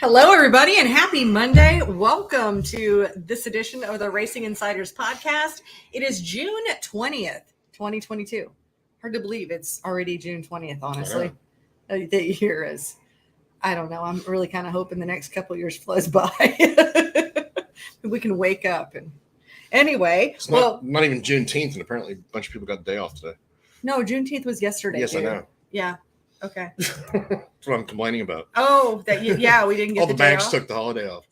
Hello, everybody, and happy Monday. Welcome to this edition of the Racing Insiders podcast. It is June 20th, 2022. Hard to believe it's already June 20th, honestly. The year is, I don't know. I'm really kind of hoping the next couple of years flows by. We can wake up. And anyway, it's not even Juneteenth, and apparently a bunch of people got the day off today. No, Juneteenth was yesterday. Yes, dude. I know. Yeah. Okay. That's what I'm complaining about. Oh, we didn't get all the the day banks off. took the holiday off.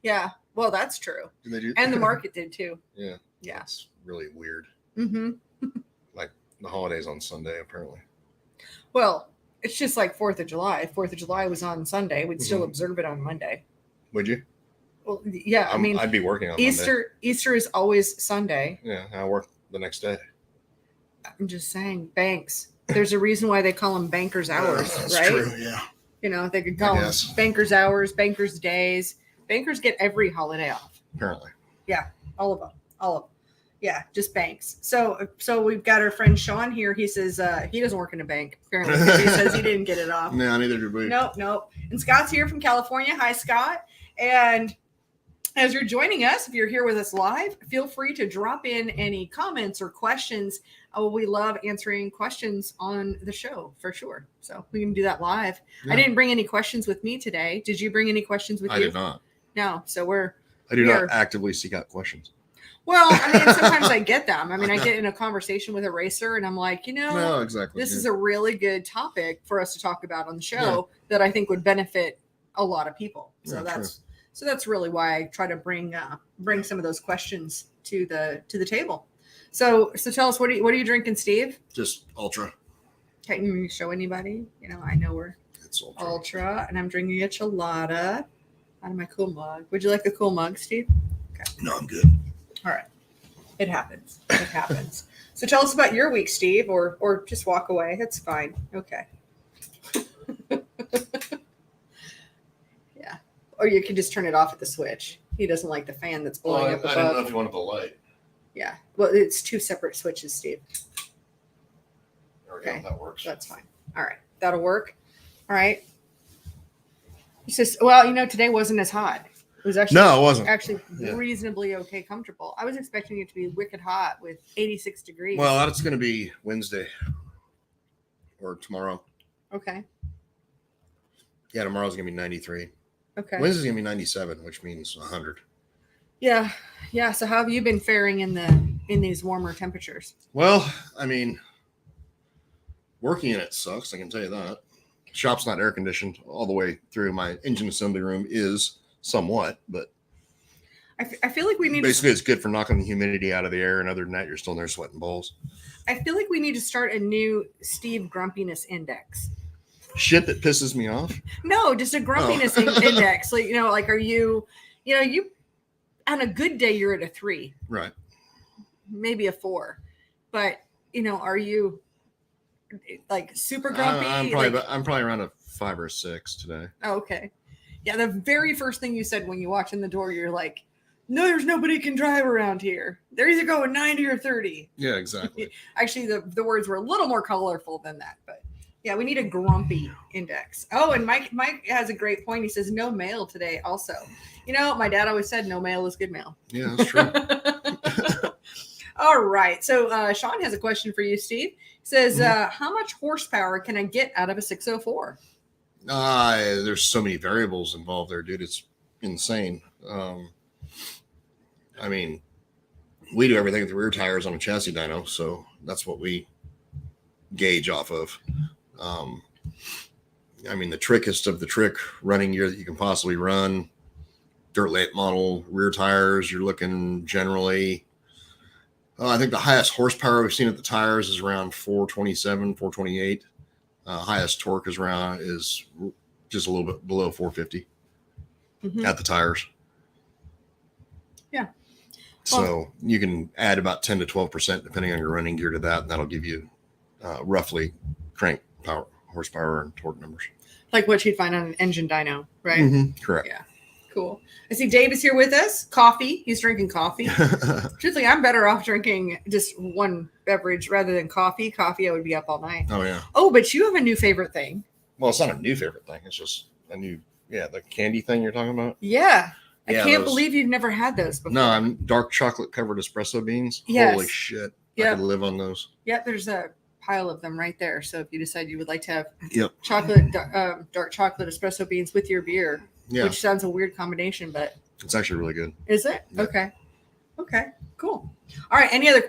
Yeah. Well, that's true. Did they do? And the market did too. Yeah. Yeah. It's really weird. Mm-hmm. Like the holidays on Sunday, apparently. Well, it's just like 4th of July. If 4th of July was on Sunday, we'd still observe it on Monday. Would you? Well, yeah. I mean, I'd be working on Easter. Monday. Easter is always Sunday. Yeah, I work the next day. I'm just saying, banks. There's a reason why they call them bankers' hours, That's right? true, yeah. You know, they could call them bankers' hours, bankers' days. Bankers get every holiday off. Apparently. Yeah, all of them. Yeah, just banks. So we've got our friend Sean here. He says he doesn't work in a bank. Apparently, he says he didn't get it off. No, neither did we. Nope. And Scott's here from California. Hi, Scott. And as you're joining us, if you're here with us live, feel free to drop in any comments or questions. We love answering questions on the show for sure. So we can do that live. Yeah. I didn't bring any questions with me today. Did you bring any questions with you? I did not. No. So I do not actively seek out questions. Well, I mean, sometimes I get them. I mean, I get in a conversation with a racer and I'm like, no, exactly. This is a really good topic for us to talk about on the show that I think would benefit a lot of people. So that's really why I try to bring some of those questions to the table. So tell us, what are you drinking, Steve? Just Ultra. Can you show anybody? I know it's Ultra, and I'm drinking a Chelada out of my cool mug. Would you like the cool mug, Steve? Okay. No, I'm good. All right. It happens. So tell us about your week, Steve, or just walk away. That's fine. Okay. Yeah. Or you can just turn it off at the switch. He doesn't like the fan that's blowing up above. I didn't know if you wanted the light. Yeah. Well, it's two separate switches, Steve. There we go. That works. That's fine. All right. That'll work. All right. He says, well, today wasn't as hot. It was actually it wasn't. Actually reasonably okay, comfortable. I was expecting it to be wicked hot with 86 degrees. Well, that's going to be Wednesday or tomorrow. Okay. Yeah, tomorrow's going to be 93. Okay. Wednesday's going to be 97, which means 100. Yeah. Yeah. So how have you been faring in these warmer temperatures? Well, I mean, working in it sucks. I can tell you that. Shop's not air conditioned all the way through. My engine assembly room is somewhat, but I feel like we need basically it's good for knocking the humidity out of the air, and other than that, you're still in there sweating balls. I feel like we need to start a new Steve Grumpiness Index. Shit that pisses me off? No, just a grumpiness index. Like are you on a good day you're at a 3. Right. Maybe a 4. But are you like super grumpy? I'm probably around a 5 or 6 today. Oh, okay. Yeah, the very first thing you said when you walked in the door, you're like, no, there's nobody can drive around here. They're either going 90 or 30. Yeah, exactly. Actually, the words were a little more colorful than that. But yeah, we need a grumpy index. Oh, and Mike has a great point. He says no mail today also. My dad always said no mail is good mail. Yeah, that's true. All right. So Sean has a question for you, Steve. He says, how much horsepower can I get out of a 604? There's so many variables involved there, dude. It's insane. I mean, we do everything with the rear tires on a chassis dyno, so that's what we gauge off of. I mean, the trickiest of the trick running gear that you can possibly run, dirt late model rear tires, you're looking generally, I think the highest horsepower we've seen at the tires is around 427, 428. Highest torque is just a little bit below 450 at the tires. Yeah. So you can add about 10 to 12% depending on your running gear to that, and that'll give you roughly crank power, horsepower, and torque numbers. Like what you'd find on an engine dyno, right? Mm-hmm. Correct. Yeah. Cool. I see Dave is here with us. Coffee. He's drinking coffee. Truthfully, I'm better off drinking just one beverage rather than coffee. Coffee, I would be up all night. Oh, yeah. Oh, but you have a new favorite thing. Well, it's not a new favorite thing. It's just a new the candy thing you're talking about. Yeah. Yeah, I can't believe you've never had those before. No, I'm dark chocolate covered espresso beans. Yes. Holy shit. Yep. I could live on those. Yep, there's a pile of them right there. So if you decide you would like to have Yep. dark chocolate espresso beans with your beer, which sounds a weird combination, but it's actually really good. Is it? Yeah. Okay, cool. All right, any other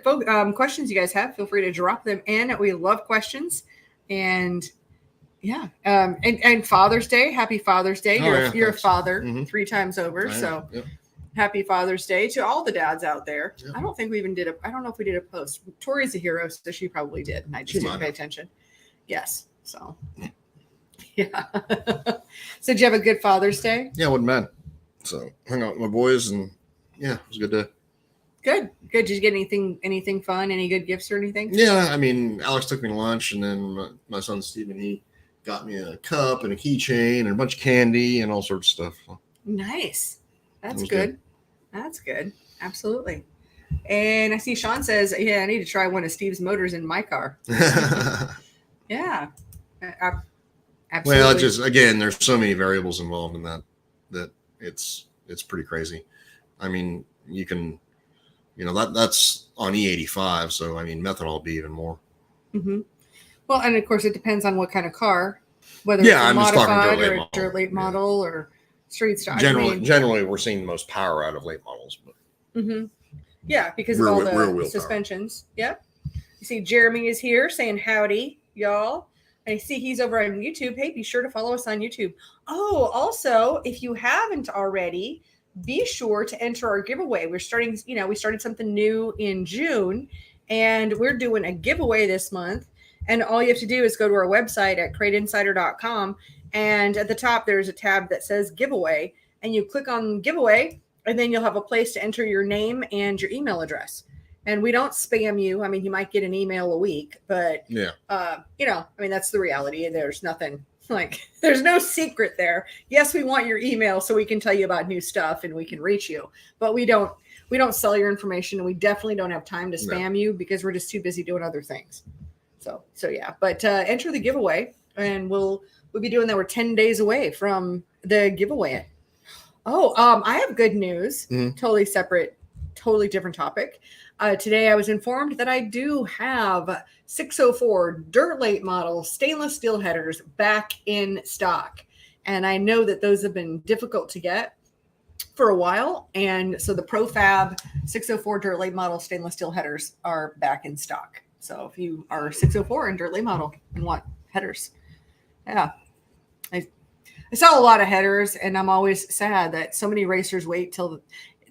questions you guys have, feel free to drop them in. We love questions. And yeah, and Father's Day, happy Father's Day. You're a father 3 times over, so happy Father's Day to all the dads out there. Yep. I don't think we even I don't know if we did a post. Tori's a hero, so she probably did, and I just didn't pay attention. Yes, so yeah. So did you have a good Father's Day? Yeah, it wasn't bad. So hung out with my boys, and it was a good day. Good. Did you get anything fun? Any good gifts or anything? Yeah, I mean, Alex took me to lunch, and then my son Steven, he got me a cup and a keychain and a bunch of candy and all sorts of stuff. Nice. That's good. That's good. Absolutely. And I see Sean says, I need to try one of Steve's motors in my car. Yeah. Absolutely. Well, it just, again, there's so many variables involved in that it's pretty crazy. I mean, you can, that's on E85. So, I mean, methanol will be even more. Mm-hmm. Well, and of course, it depends on what kind of car, whether it's a modified or a dirt late model or street stock. Generally, we're seeing the most power out of late models. But yeah, because of all the suspensions. Power. Yep. You see, Jeremy is here saying howdy, y'all. I see he's over on YouTube. Hey, be sure to follow us on YouTube. Oh, also, if you haven't already, be sure to enter our giveaway. We're starting, we started something new in June, and we're doing a giveaway this month. And all you have to do is go to our website at CrateInsider.com. And at the top, there's a tab that says giveaway. And you click on giveaway, and then you'll have a place to enter your name and your email address. And we don't spam you. I mean, you might get an email a week, but, that's the reality. There's nothing there's no secret there. Yes, we want your email so we can tell you about new stuff and we can reach you. But we don't sell your information, and we definitely don't have time to spam you because we're just too busy doing other things. So yeah, but enter the giveaway, and we'll be doing that. We're 10 days away from the giveaway. Oh, I have good news. Totally separate, totally different topic. Today I was informed that I do have 604 dirt late model stainless steel headers back in stock. And I know that those have been difficult to get for a while. And so the ProFab 604 dirt late model stainless steel headers are back in stock. So if you are 604 and dirt late model and want headers, I sell a lot of headers, and I'm always sad that so many racers wait till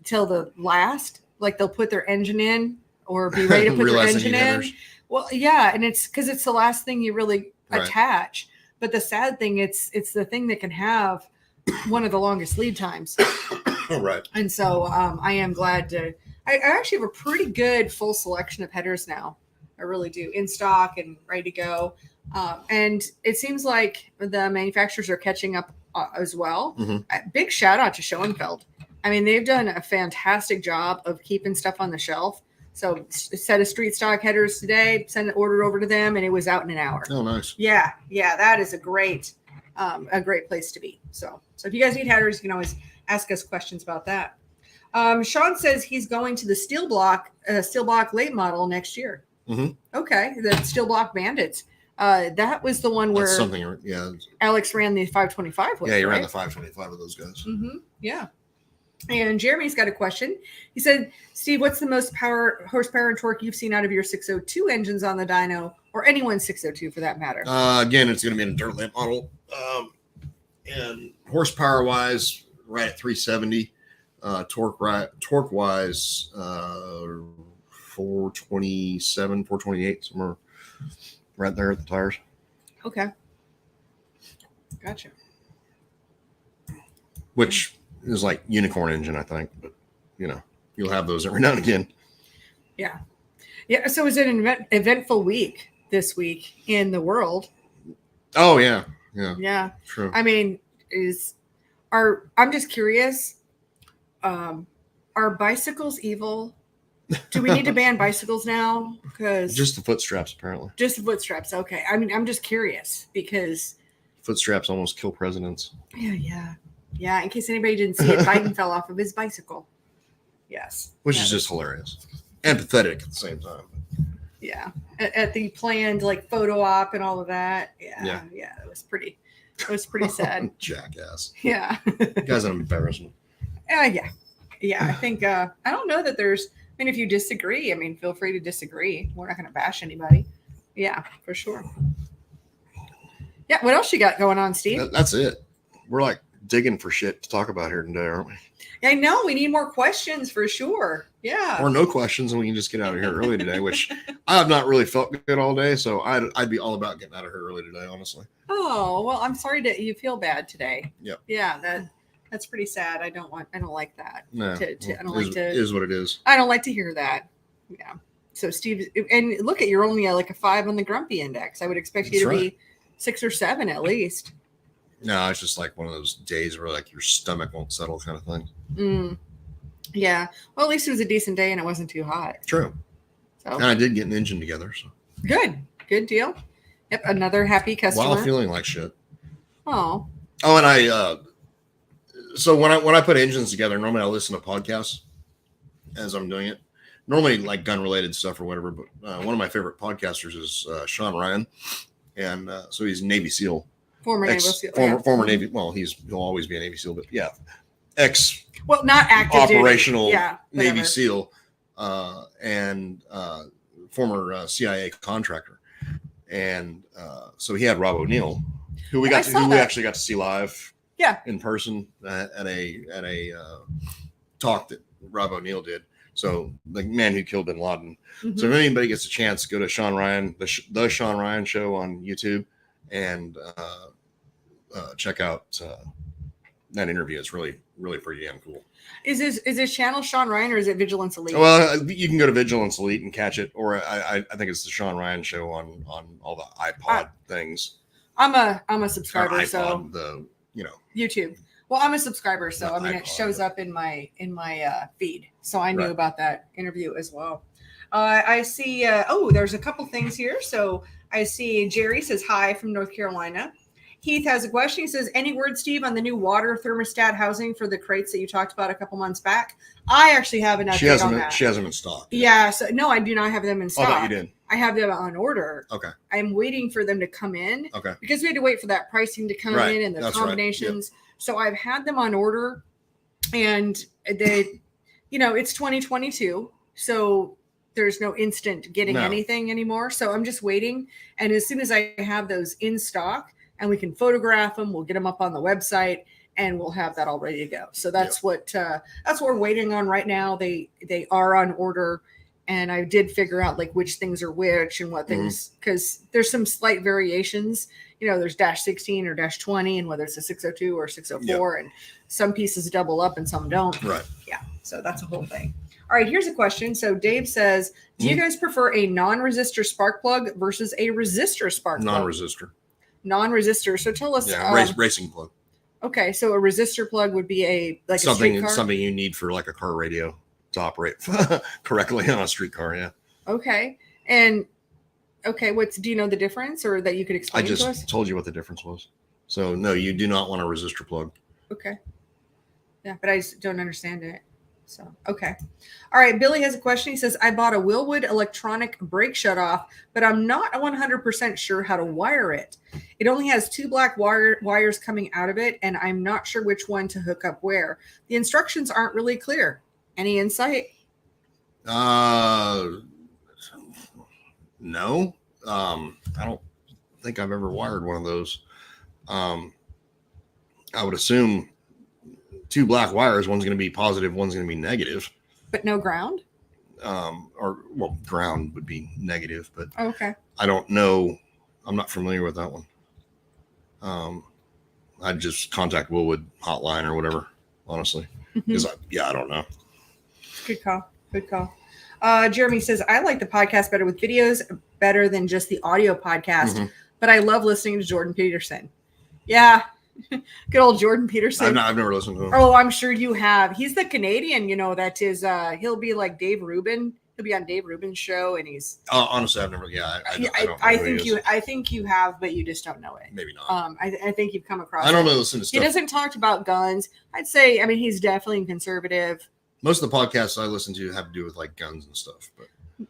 the last, like they'll put their engine in or be ready to put their engine in. Headers. Well, yeah, and it's because it's the last thing you really attach. But the sad thing, it's the thing that can have one of the longest lead times. Right. And so I am glad I actually have a pretty good full selection of headers now. I really do, in stock and ready to go. And it seems like the manufacturers are catching up as well. Big shout out to Schoenfeld. I mean, they've done a fantastic job of keeping stuff on the shelf. So set of street stock headers today, send an order over to them, and it was out in an hour. Oh, nice. Yeah, that is a great place to be. So if you guys need headers, you can always ask us questions about that. Sean says he's going to the steel block late model next year. Okay, the steel block Bandits. That was the one where Alex ran the 525 with. Yeah, he ran the 525 with those guys. Yeah. And Jeremy's got a question. He said, Steve, what's the most horsepower and torque you've seen out of your 602 engines on the dyno, or anyone's 602 for that matter? Again, it's going to be in a dirt late model. And horsepower wise, right at 370. Torque wise, 427, 428, somewhere right there at the tires. Okay. Gotcha. Which is like unicorn engine, I think, but you'll have those every now and again. Yeah. So it was an eventful week this week in the world. Oh yeah. True. I mean, I'm just curious. Are bicycles evil? Do we need to ban bicycles now? Because just the foot straps, apparently. Just the foot straps. Okay. I mean, I'm just curious because foot straps almost kill presidents. Yeah. In case anybody didn't see it, Biden fell off of his bicycle. Yes. Which is just hilarious and pathetic at the same time. Yeah. At the planned like photo op and all of that. Yeah. It was pretty sad. Jackass. Yeah. You guys are embarrassing. Yeah. I think I don't know that there's. I mean, if you disagree, I mean, feel free to disagree. We're not going to bash anybody. Yeah, for sure. Yeah. What else you got going on, Steve? That's it. We're like digging for shit to talk about here today, aren't we? I know we need more questions for sure. Yeah. Or no questions, and we can just get out of here early today, which I have not really felt good all day. So I'd be all about getting out of here early today, honestly. Oh, well, I'm sorry that you feel bad today. Yep. Yeah, that's pretty sad. I don't like that. No, I don't like to. Is what it is. I don't like to hear that. Yeah. So Steve, and look at, you're only like a 5 on the grumpy index. I would expect you to be 6 or 7 at least. No, it's just like one of those days where like your stomach won't settle kind of thing. Yeah. Well, at least it was a decent day and it wasn't too hot. True. So. And I did get an engine together. So Good deal. Yep. Another happy customer. While feeling like shit. Oh, and I, so when I put engines together, normally I listen to podcasts as I'm doing it. Normally like gun related stuff or whatever. But one of my favorite podcasters is Sean Ryan. And so he's a Navy SEAL. Former Navy SEAL. Former Navy. Well, he'll always be a Navy SEAL, but yeah. Not active operational duty. Yeah, Navy SEAL and former CIA contractor. And so he had Rob O'Neill, who we actually got to see live in person at a talk that Rob O'Neill did. So the man who killed bin Laden. Mm-hmm. So if anybody gets a chance, go to Sean Ryan, the Sean Ryan Show on YouTube, and check out that interview. It's really, really pretty damn cool. Is this channel Sean Ryan or is it Vigilance Elite? Well, you can go to Vigilance Elite and catch it, or I think it's the Sean Ryan Show on all the iPod things. I'm a subscriber, iPod, so YouTube. Well, I'm a subscriber, so Not I mean iPod, it shows up in my feed, so I knew about that interview as well. I see. There's a couple things here. So I see Jerry says hi from North Carolina. Heath has a question. He says, any word, Steve, on the new water thermostat housing for the crates that you talked about a couple months back? I actually have an update on that. She has them in stock. Yeah. So no, I do not have them in stock. I thought you did. I have them on order. Okay. I'm waiting for them to come in. Okay. Because we had to wait for that pricing to come in and the combinations. Right. Yep. So I've had them on order, and it's 2022. So there's no instant getting anything anymore. So I'm just waiting. And as soon as I have those in stock and we can photograph them, we'll get them up on the website and we'll have that all ready to go. So that's what we're waiting on right now. They are on order. And I did figure out like which things are which and what things, because there's some slight variations. There's -16 or -20 and whether it's a 602 or 604 and some pieces double up and some don't. Right. Yeah. So that's a whole thing. All right, here's a question. So Dave says, do you guys prefer a non-resistor spark plug versus a resistor spark plug? Non-resistor. So tell us. Yeah, racing plug. Okay, so a resistor plug would be a something you need for like a car radio to operate correctly on a streetcar. Yeah. Okay, and do you know the difference, or that you could explain? I to us? just told you what the difference was. So no, you do not want a resistor plug. Okay. Yeah, but I just don't understand it. So, okay. All right. Billy has a question. He says, I bought a Willwood electronic brake shutoff, but I'm not 100% sure how to wire it. It only has 2 black wires coming out of it, and I'm not sure which one to hook up where. The instructions aren't really clear. Any insight? No. I don't think I've ever wired one of those. I would assume 2 black wires, one's going to be positive, one's going to be negative. But no ground? Ground would be negative, but okay. I don't know. I'm not familiar with that one. I'd just contact Willwood hotline or whatever, honestly. Because I don't know. Good call. Jeremy says, I like the podcast better with videos, better than just the audio podcast, but I love listening to Jordan Peterson. Yeah. Good old Jordan Peterson. I've never listened to him. Oh, I'm sure you have. He's the Canadian, that is, he'll be like Dave Rubin He'll be on Dave Rubin's show, and he's honestly, I've never. Yeah, I don't know I who he think is. I think you have, but you just don't know it. Maybe not. I think you've come across. I don't it. know. Listen to stuff. He doesn't talk about guns. I'd say, I mean, he's definitely conservative. Most of the podcasts I listen to have to do with like guns and stuff, but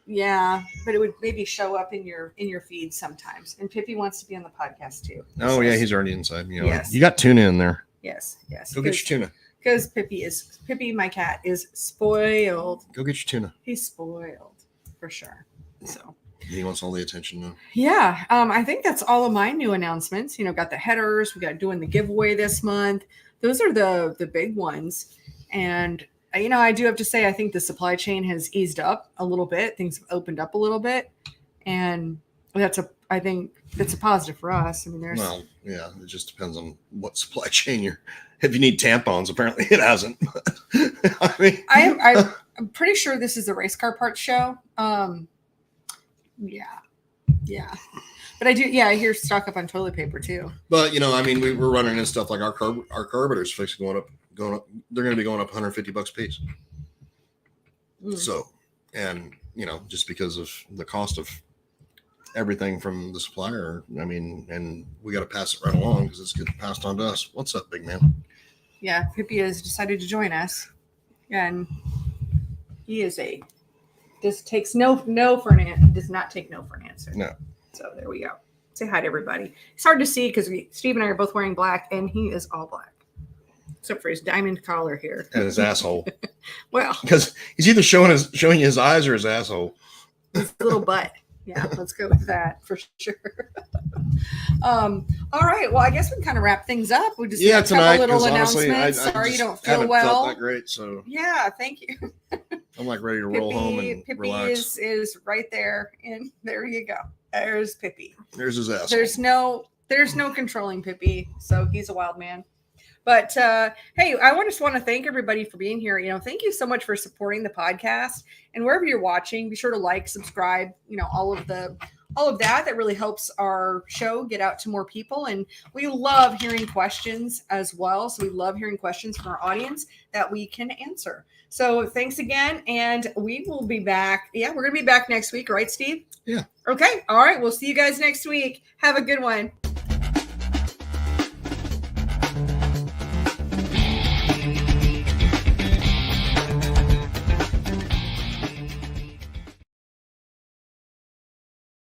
yeah, but it would maybe show up in your feed sometimes. And Pippi wants to be on the podcast too. Oh yeah, he's already inside. You know, Yes. You got tuna in there. Yes. Go get your tuna. Because Pippi, my cat, is spoiled. Go get your tuna. He's spoiled for sure. So he wants all the attention now. Yeah, I think that's all of my new announcements. You know, got the headers. We got doing the giveaway this month. Those are the big ones. And you know, I do have to say, I think the supply chain has eased up a little bit. Things have opened up a little bit, and I think that's a positive for us. I mean, well, yeah, it just depends on what supply chain if you need tampons, apparently it hasn't. I mean, I'm pretty sure this is the race car parts show. Yeah. But I hear stock up on toilet paper too. But you know, I mean, we're running into stuff like our carburetors fixing going up. They're going to be going up $150 a piece. So, and you know, just because of the cost of everything from the supplier, I mean, and we got to pass it right along because it's getting passed on to us. What's up, big man? Yeah, Pippi has decided to join us, and he is does not take no for an answer. No. So there we go. Say hi to everybody. It's hard to see because Steve and I are both wearing black, and he is all black, except for his diamond collar here and his asshole. Well, because he's either showing his eyes or his asshole. His little butt. Yeah, let's go with that for sure. All right. Well, I guess we can kind of wrap things up. We just got tonight, a couple little announcements. Honestly, Sorry you don't feel haven't well. felt that great, so yeah, thank you. I'm like ready to roll home and Pippi relax. is right there, and there you go. There's Pippi. There's his ass. There's no controlling Pippi, so he's a wild man. But hey, I just want to thank everybody for being here. You know, thank you so much for supporting the podcast. And wherever you're watching, be sure to like, subscribe. You know, all of that really helps our show get out to more people. And we love hearing questions as well. So we love hearing questions from our audience that we can answer. So thanks again, and we will be back. Yeah, we're gonna be back next week, right, Steve? Yeah. Okay. All right. We'll see you guys next week. Have a good one.